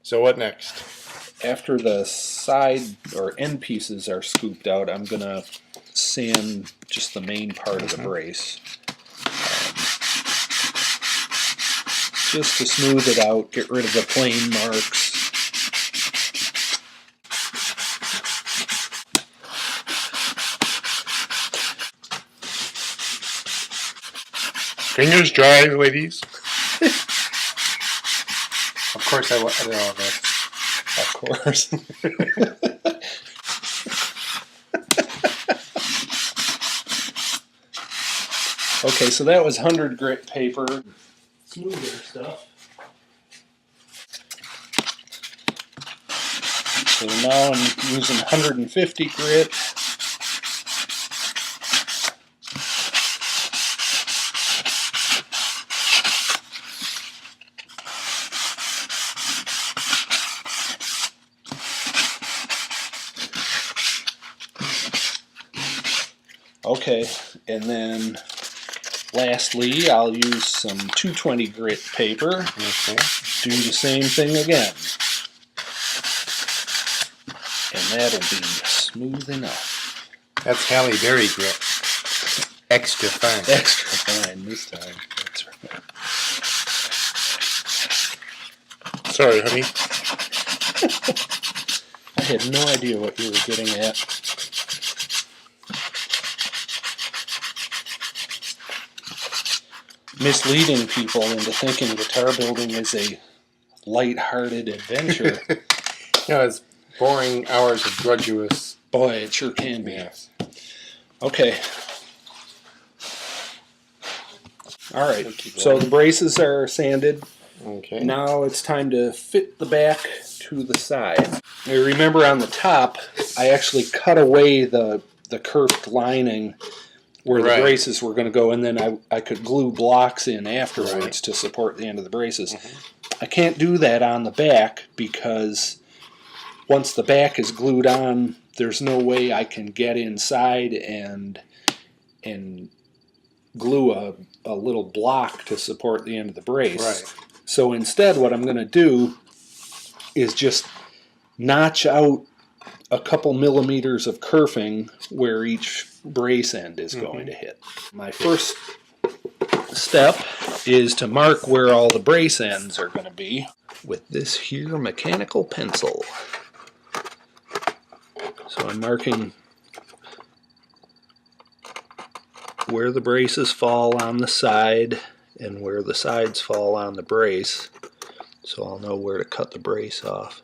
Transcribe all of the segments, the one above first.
So what next? After the side or end pieces are scooped out, I'm going to sand just the main part of the brace. Just to smooth it out, get rid of the plain marks. Fingers dry, ladies. Of course, I know this. Of course. Okay, so that was 100 grit paper. Smoother stuff. So now I'm using 150 grit. Okay, and then lastly, I'll use some 220 grit paper. Okay. Do the same thing again. And that'll be smooth enough. That's Halle Berry grit. Extra fine. Extra fine this time. That's right. Sorry, honey. I had no idea what you were getting at. Misleading people into thinking guitar building is a light-hearted adventure. No, it's boring hours of drudgeous. Boy, it sure can be. Yes. Okay. All right. So the braces are sanded. Okay. Now it's time to fit the back to the side. Now remember on the top, I actually cut away the curved lining where the braces were going to go, and then I could glue blocks in afterwards to support the end of the braces. I can't do that on the back because once the back is glued on, there's no way I can get inside and glue a little block to support the end of the brace. Right. So instead what I'm going to do is just notch out a couple millimeters of kerfing where each brace end is going to hit. My first step is to mark where all the brace ends are going to be with this here mechanical pencil. So I'm marking where the braces fall on the side and where the sides fall on the brace, so I'll know where to cut the brace off.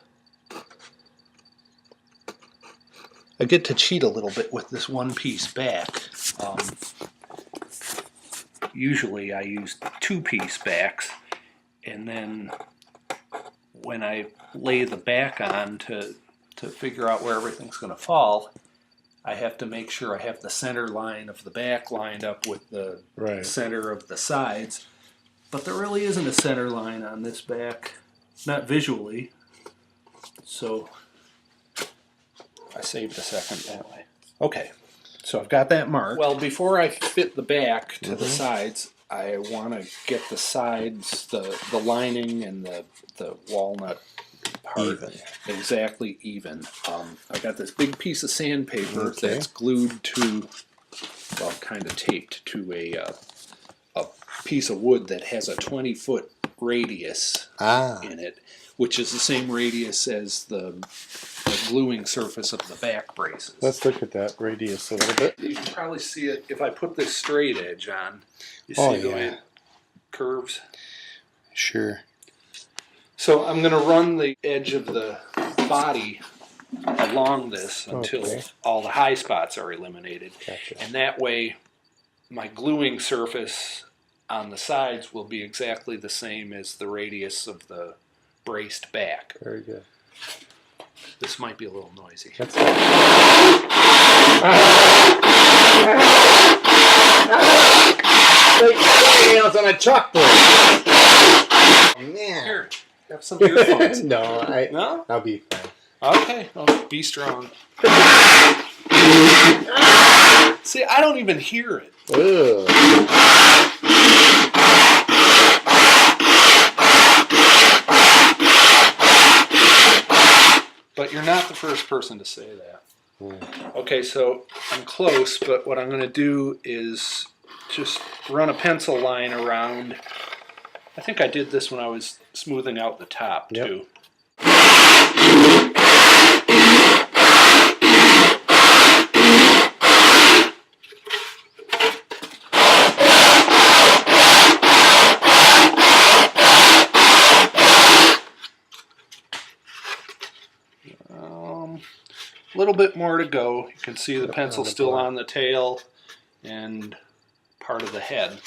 I get to cheat a little bit with this one piece back. Usually I use 2-piece backs, and then when I lay the back on to figure out where everything's going to fall, I have to make sure I have the center line of the back lined up with the center of the sides. But there really isn't a center line on this back, not visually, so I saved a second that way. Okay, so I've got that marked. Well, before I fit the back to the sides, I want to get the sides, the lining and the walnut part exactly even. I've got this big piece of sandpaper that's glued to, well, kind of taped to a piece of wood that has a 20-foot radius in it, which is the same radius as the gluing surface of the back braces. Let's look at that radius a little bit. You can probably see it if I put this straight edge on. You see the way it curves? Sure. So I'm going to run the edge of the body along this until all the high spots are eliminated. Gotcha. And that way my gluing surface on the sides will be exactly the same as the radius of the braced back. Very good. This might be a little noisy. That's like nails on a chalkboard. Oh, man. Here, have some earphones. No, I'll be fine. Okay, well, be strong. See, I don't even hear it. Ugh. you're not the first person to say that. Okay, so I'm close, but what I'm going to do is just run a pencil line around. I think I did this when I was smoothing out the top, Yep. too. A little bit more to go. You can see the pencil still on the tail and part of the head.